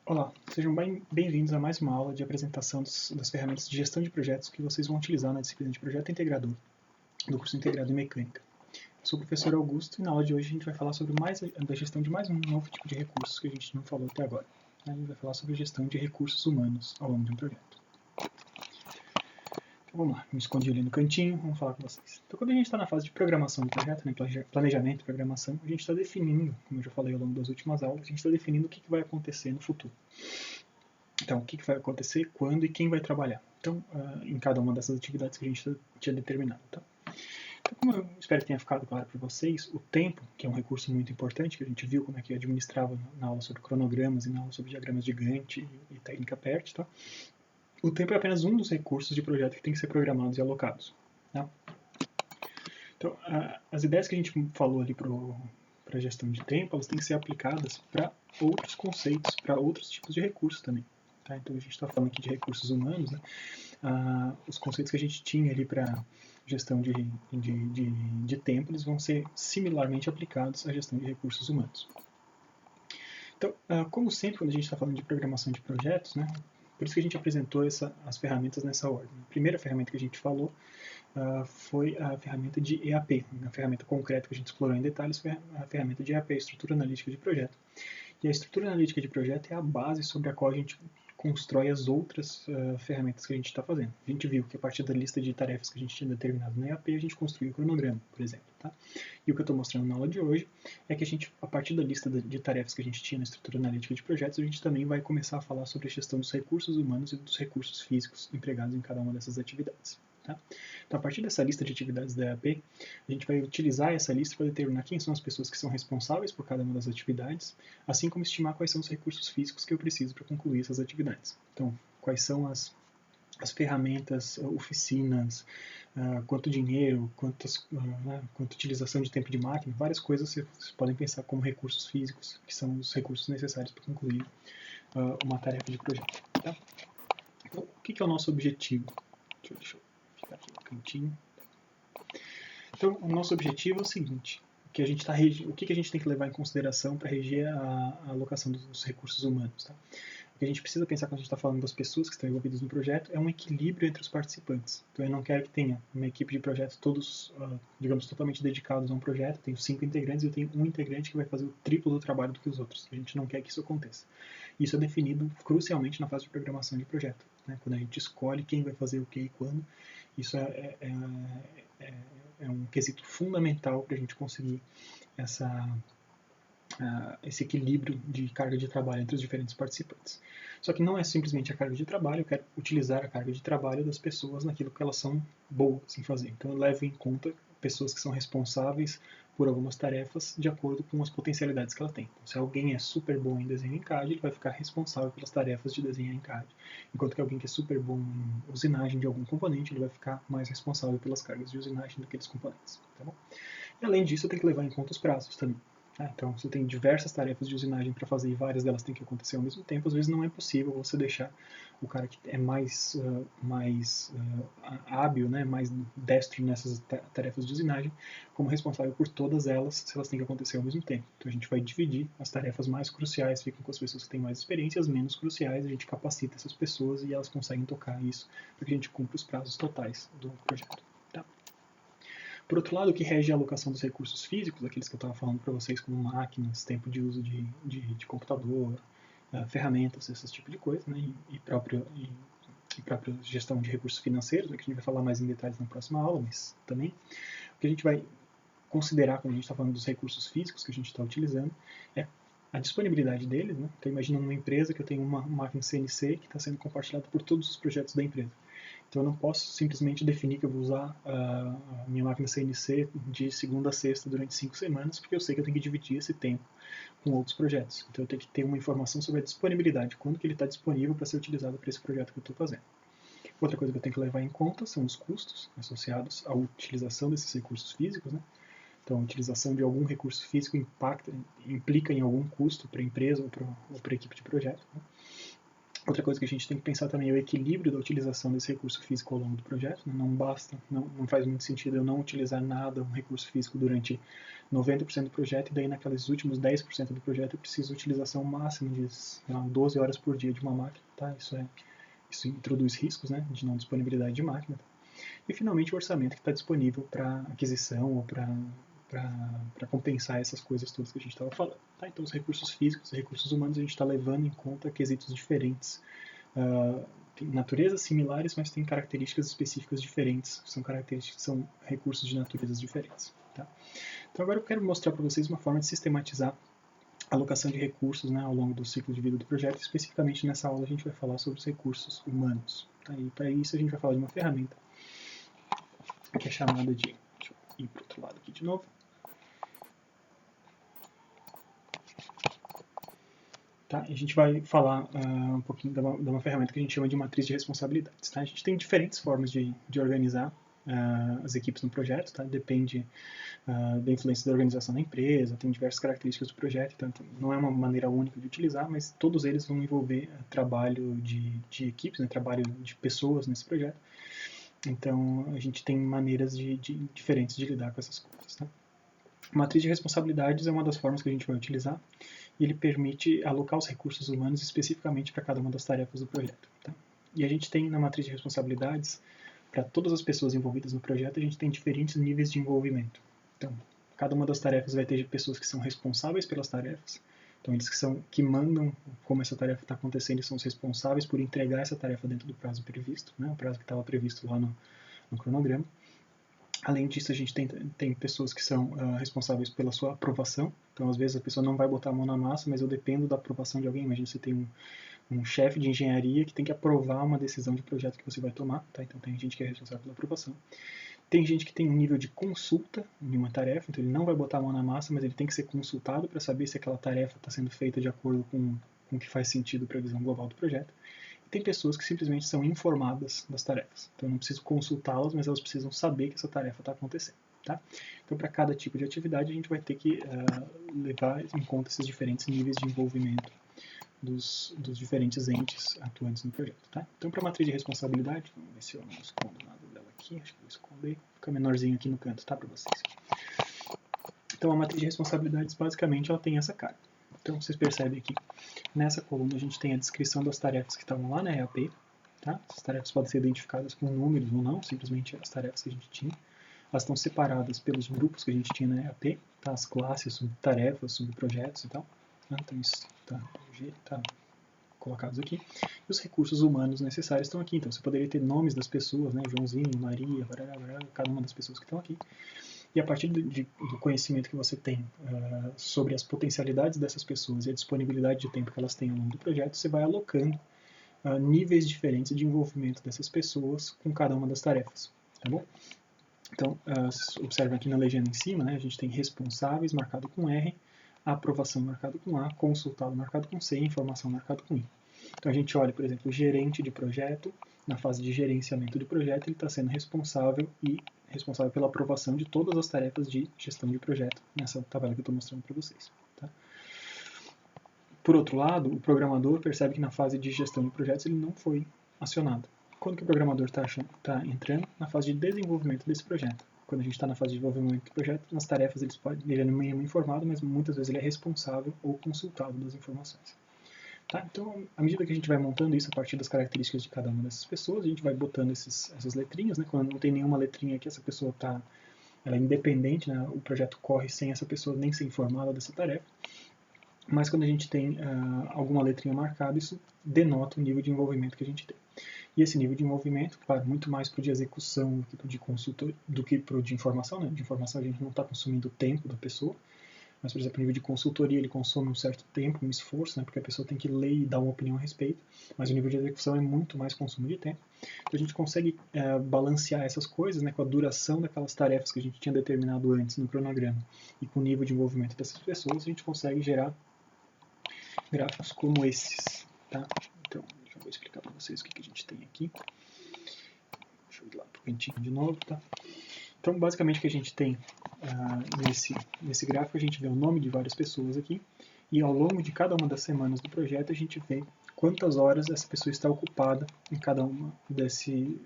Olá, sejam bem-vindos a mais uma aula de apresentação das ferramentas de gestão de projetos que vocês vão utilizar na disciplina de Projeto Integrador do curso Integrado em Mecânica. Eu sou o professor Augusto e na aula de hoje a gente vai falar sobre da gestão de mais um novo tipo de recursos que a gente não falou até agora. A gente vai falar sobre gestão de recursos humanos ao longo de um projeto. Então vamos lá, me escondi ali no cantinho, vamos falar com vocês. Então quando a gente está na fase de programação do projeto, né, planejamento e programação, a gente está definindo, como eu já falei ao longo das últimas aulas, a gente está definindo o que vai acontecer no futuro. Então, o que vai acontecer, quando e quem vai trabalhar. Então, em cada uma dessas atividades que a gente tinha determinado. Tá? Então, como eu espero que tenha ficado claro para vocês, o tempo, que é um recurso muito importante, que a gente viu como é que administrava na aula sobre cronogramas e na aula sobre diagramas de Gantt e técnica PERT, tá? O tempo é apenas um dos recursos de projeto que tem que ser programados e alocados. Tá? Então, as ideias que a gente falou ali para a gestão de tempo, elas têm que ser aplicadas para outros conceitos, para outros tipos de recursos também. Tá? Então a gente está falando aqui de recursos humanos, né? Os conceitos que a gente tinha ali para gestão de tempo, eles vão ser similarmente aplicados à gestão de recursos humanos. Então, como sempre, quando a gente está falando de programação de projetos, né? Por isso que a gente apresentou as ferramentas nessa ordem. A primeira ferramenta que a gente falou foi a ferramenta de EAP, a ferramenta concreta que a gente explorou em detalhes foi a ferramenta de EAP, Estrutura Analítica de Projeto. E a estrutura analítica de projeto é a base sobre a qual a gente constrói as outras ferramentas que a gente está fazendo. A gente viu que a partir da lista de tarefas que a gente tinha determinado na EAP, a gente construiu o cronograma, por exemplo. Tá? E o que eu estou mostrando na aula de hoje é que a partir da lista de tarefas que a gente tinha na estrutura analítica de projetos, a gente também vai começar a falar sobre a gestão dos recursos humanos e dos recursos físicos empregados em cada uma dessas atividades. Tá? Então, a partir dessa lista de atividades da EAP, a gente vai utilizar essa lista para determinar quem são as pessoas que são responsáveis por cada uma das atividades, assim como estimar quais são os recursos físicos que eu preciso para concluir essas atividades. Então, quais são as ferramentas, oficinas, quanto dinheiro, quanta utilização de tempo de máquina, várias coisas vocês podem pensar como recursos físicos, que são os recursos necessários para concluir uma tarefa de projeto. Tá? Então, o que é o nosso objetivo? Deixa eu ficar aqui no cantinho. Então, o nosso objetivo é o seguinte: o que a gente tem que levar em consideração para reger a alocação dos recursos humanos. Tá? O que a gente precisa pensar quando a gente está falando das pessoas que estão envolvidas no projeto é um equilíbrio entre os participantes. Então, eu não quero que tenha uma equipe de projeto todos, digamos, totalmente dedicados a um projeto. Eu tenho 5 integrantes e eu tenho um integrante que vai fazer o triplo do trabalho do que os outros. A gente não quer que isso aconteça. Isso é definido crucialmente na fase de programação de projeto. Né? Quando a gente escolhe quem vai fazer o que e quando, isso é um quesito fundamental para a gente conseguir esse equilíbrio de carga de trabalho entre os diferentes participantes. Só que não é simplesmente a carga de trabalho, eu quero utilizar a carga de trabalho das pessoas naquilo que elas são boas em fazer. Então eu levo em conta pessoas que são responsáveis por algumas tarefas de acordo com as potencialidades que ela tem. Então, se alguém é super bom em desenho em CAD, ele vai ficar responsável pelas tarefas de desenho em CAD. Enquanto que alguém que é super bom em usinagem de algum componente, ele vai ficar mais responsável pelas cargas de usinagem daqueles componentes. Tá bom? E além disso, eu tenho que levar em conta os prazos também. Então, você tem diversas tarefas de usinagem para fazer e várias delas têm que acontecer ao mesmo tempo. Às vezes não é possível você deixar o cara que é mais hábil, né, mais destro nessas tarefas de usinagem, como responsável por todas elas, se elas têm que acontecer ao mesmo tempo. Então, a gente vai dividir as tarefas mais cruciais, ficam com as pessoas que têm mais experiência, as menos cruciais, a gente capacita essas pessoas e elas conseguem tocar isso para que a gente cumpra os prazos totais do projeto. Tá? Por outro lado, o que rege a alocação dos recursos físicos, aqueles que eu estava falando para vocês, como máquinas, tempo de uso de computador, ferramentas, esse tipo de coisa, né, e própria gestão de recursos financeiros, né, que a gente vai falar mais em detalhes na próxima aula, mas também o que a gente vai considerar quando a gente está falando dos recursos físicos que a gente está utilizando é a disponibilidade deles. Né? Então, imagina uma empresa que eu tenho uma máquina CNC que está sendo compartilhada por todos os projetos da empresa. Então, eu não posso simplesmente definir que eu vou usar a minha máquina CNC de segunda a sexta durante 5 semanas, porque eu sei que eu tenho que dividir esse tempo com outros projetos. Então, eu tenho que ter uma informação sobre a disponibilidade, quando que ele está disponível para ser utilizado para esse projeto que eu estou fazendo. Outra coisa que eu tenho que levar em conta são os custos associados à utilização desses recursos físicos. Né? Então, a utilização de algum recurso físico implica em algum custo para a empresa ou para a equipe de projeto. Né? Outra coisa que a gente tem que pensar também é o equilíbrio da utilização desse recurso físico ao longo do projeto. Né? Não basta, não faz muito sentido eu não utilizar nada, um recurso físico, durante 90% do projeto, e daí naqueles últimos 10% do projeto eu preciso de utilização máxima de 12 horas por dia de uma máquina. Tá? Isso introduz riscos, né, de não disponibilidade de máquina. E finalmente o orçamento que está disponível para aquisição ou para compensar essas coisas todas que a gente estava falando. Tá? Então os recursos físicos e recursos humanos a gente está levando em conta quesitos diferentes. Tem naturezas similares, mas tem características específicas diferentes. São recursos de naturezas diferentes. Tá? Então agora eu quero mostrar para vocês uma forma de sistematizar a alocação de recursos, né, ao longo do ciclo de vida do projeto. Especificamente nessa aula a gente vai falar sobre os recursos humanos. Tá? E para isso a gente vai falar de uma ferramenta que é chamada de... Deixa eu ir para o outro lado aqui de novo. Tá? A gente vai falar um pouquinho de uma ferramenta que a gente chama de matriz de responsabilidades. Tá? A gente tem diferentes formas de organizar as equipes no projeto, tá? Depende da influência da organização da empresa, tem diversas características do projeto, então não é uma maneira única de utilizar, mas todos eles vão envolver trabalho de equipes, né? Trabalho de pessoas nesse projeto. Então a gente tem maneiras diferentes de lidar com essas coisas. Tá? A matriz de responsabilidades é uma das formas que a gente vai utilizar, e ele permite alocar os recursos humanos especificamente para cada uma das tarefas do projeto. Tá? E a gente tem na matriz de responsabilidades, para todas as pessoas envolvidas no projeto, a gente tem diferentes níveis de envolvimento. Então, cada uma das tarefas vai ter pessoas que são responsáveis pelas tarefas. Então, eles que mandam como essa tarefa está acontecendo e são os responsáveis por entregar essa tarefa dentro do prazo previsto, né? O prazo que estava previsto lá no cronograma. Além disso, a gente tem pessoas que são responsáveis pela sua aprovação. Então, às vezes, a pessoa não vai botar a mão na massa, mas eu dependo da aprovação de alguém. Imagina você tem um chefe de engenharia que tem que aprovar uma decisão de projeto que você vai tomar. Tá? Então, tem gente que é responsável pela aprovação. Tem gente que tem um nível de consulta em uma tarefa, então ele não vai botar a mão na massa, mas ele tem que ser consultado para saber se aquela tarefa está sendo feita de acordo com o que faz sentido para a visão global do projeto. Tem pessoas que simplesmente são informadas das tarefas. Então eu não preciso consultá-las, mas elas precisam saber que essa tarefa está acontecendo. Tá? Então para cada tipo de atividade a gente vai ter que levar em conta esses diferentes níveis de envolvimento dos diferentes entes atuantes no projeto. Tá? Então para a matriz de responsabilidade, vamos ver se eu não escondo nada dela aqui, acho que vou esconder, fica menorzinho aqui no canto, tá, para vocês. Então a matriz de responsabilidades basicamente ela tem essa cara. Então vocês percebem aqui, nessa coluna a gente tem a descrição das tarefas que estavam lá na EAP. Tá? Essas tarefas podem ser identificadas com números ou não, simplesmente as tarefas que a gente tinha. Elas estão separadas pelos grupos que a gente tinha na EAP, tá? As classes, subtarefas, subprojetos e tal. Tá? Então isso está colocados aqui. E os recursos humanos necessários estão aqui. Então você poderia ter nomes das pessoas, né? Joãozinho, Maria, cada uma das pessoas que estão aqui. E a partir do conhecimento que você tem sobre as potencialidades dessas pessoas e a disponibilidade de tempo que elas têm ao longo do projeto, você vai alocando níveis diferentes de envolvimento dessas pessoas com cada uma das tarefas. Tá bom? Então, observem aqui na legenda em cima, né, a gente tem responsáveis marcado com R, aprovação marcado com A, consultado marcado com C e informação marcado com I. Então a gente olha, por exemplo, o gerente de projeto, na fase de gerenciamento do projeto, ele está sendo responsável pela aprovação de todas as tarefas de gestão de projeto, nessa tabela que eu estou mostrando para vocês. Tá? Por outro lado, o programador percebe que na fase de gestão de projetos ele não foi acionado. Quando que o programador está entrando? Na fase de desenvolvimento desse projeto. Quando a gente está na fase de desenvolvimento do projeto, nas tarefas ele é meio informado, mas muitas vezes ele é responsável ou consultado das informações. Tá? Então, à medida que a gente vai montando isso a partir das características de cada uma dessas pessoas, a gente vai botando essas letrinhas, né? Quando não tem nenhuma letrinha aqui, essa pessoa ela é independente, né? O projeto corre sem essa pessoa nem ser informada dessa tarefa. Mas quando a gente tem alguma letrinha marcada, isso denota o nível de envolvimento que a gente tem. E esse nível de envolvimento, claro, muito mais para o de execução do que para o de consultor, do que para o de informação, né? De informação a gente não está consumindo o tempo da pessoa, mas, por exemplo, o nível de consultoria ele consome um certo tempo, um esforço, né? Porque a pessoa tem que ler e dar uma opinião a respeito, mas o nível de execução é muito mais consumo de tempo. Então a gente consegue balancear essas coisas, né? Com a duração daquelas tarefas que a gente tinha determinado antes no cronograma e com o nível de envolvimento dessas pessoas, a gente consegue gerar gráficos como esses. Tá? Então, eu vou explicar para vocês o que a gente tem aqui. Deixa eu ir lá para o cantinho de novo. Tá? Então, basicamente, o que a gente tem nesse gráfico, a gente vê o nome de várias pessoas aqui, e ao longo de cada uma das semanas do projeto, a gente vê quantas horas essa pessoa está ocupada em cada uma desse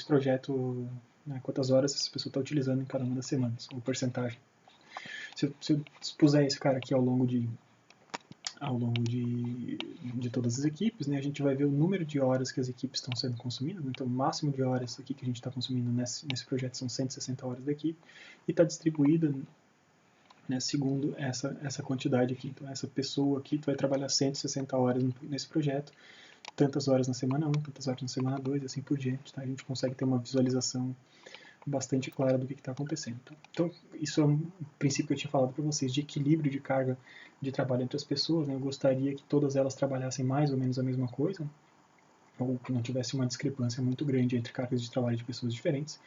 projeto, né, quantas horas essa pessoa está utilizando em cada uma das semanas, ou porcentagem. Se eu expuser esse cara aqui ao longo de todas as equipes, né, a gente vai ver o número de horas que as equipes estão sendo consumidas. Então, o máximo de horas aqui que a gente está consumindo nesse projeto são 160 horas da equipe, e está distribuída, né, segundo essa quantidade aqui. Então, essa pessoa aqui vai trabalhar 160 horas nesse projeto, tantas horas na semana 1, tantas horas na semana 2, assim por diante. Tá? A gente consegue ter uma visualização bastante clara do que está acontecendo. Então, isso é um princípio que eu tinha falado para vocês, de equilíbrio de carga de trabalho entre as pessoas. Né? Eu gostaria que todas elas trabalhassem mais ou menos a mesma coisa, ou que não tivesse uma discrepância muito grande entre cargas de trabalho de pessoas diferentes.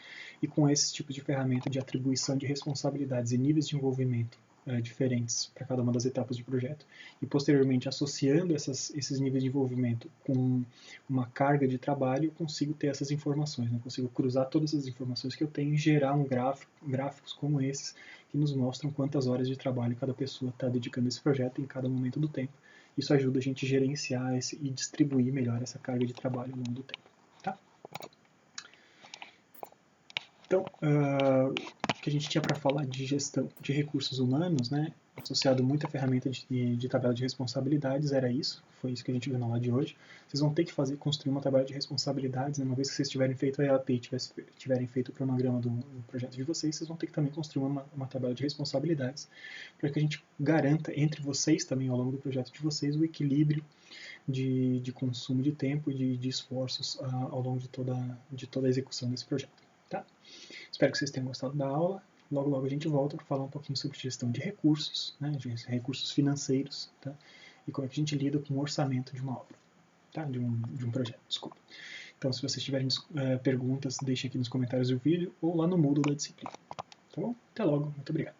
E com esse tipo de ferramenta de atribuição de responsabilidades e níveis de envolvimento diferentes para cada uma das etapas do projeto, e posteriormente associando esses níveis de envolvimento com uma carga de trabalho, eu consigo ter essas informações, né? Eu consigo cruzar todas as informações que eu tenho e gerar gráficos como esses, que nos mostram quantas horas de trabalho cada pessoa está dedicando a esse projeto em cada momento do tempo. Isso ajuda a gente a gerenciar e distribuir melhor essa carga de trabalho ao longo do tempo. Tá? Então, o que a gente tinha para falar de gestão de recursos humanos, né, associado muito à ferramenta de tabela de responsabilidades, era isso. Foi isso que a gente viu na aula de hoje. Vocês vão ter que construir uma tabela de responsabilidades, né, uma vez que vocês tiverem feito a EAP e tiverem feito o cronograma do projeto de vocês vão ter que também construir uma tabela de responsabilidades para que a gente garanta entre vocês também, ao longo do projeto de vocês, o equilíbrio de consumo de tempo e de esforços ao longo de toda a execução desse projeto. Tá? Espero que vocês tenham gostado da aula. Logo, logo a gente volta para falar um pouquinho sobre gestão de recursos, né, de recursos financeiros, tá? E como é que a gente lida com o orçamento de uma obra, tá? De um projeto, desculpa. Então, se vocês tiverem perguntas, deixem aqui nos comentários do vídeo ou lá no Moodle da disciplina. Tá bom? Até logo. Muito obrigado.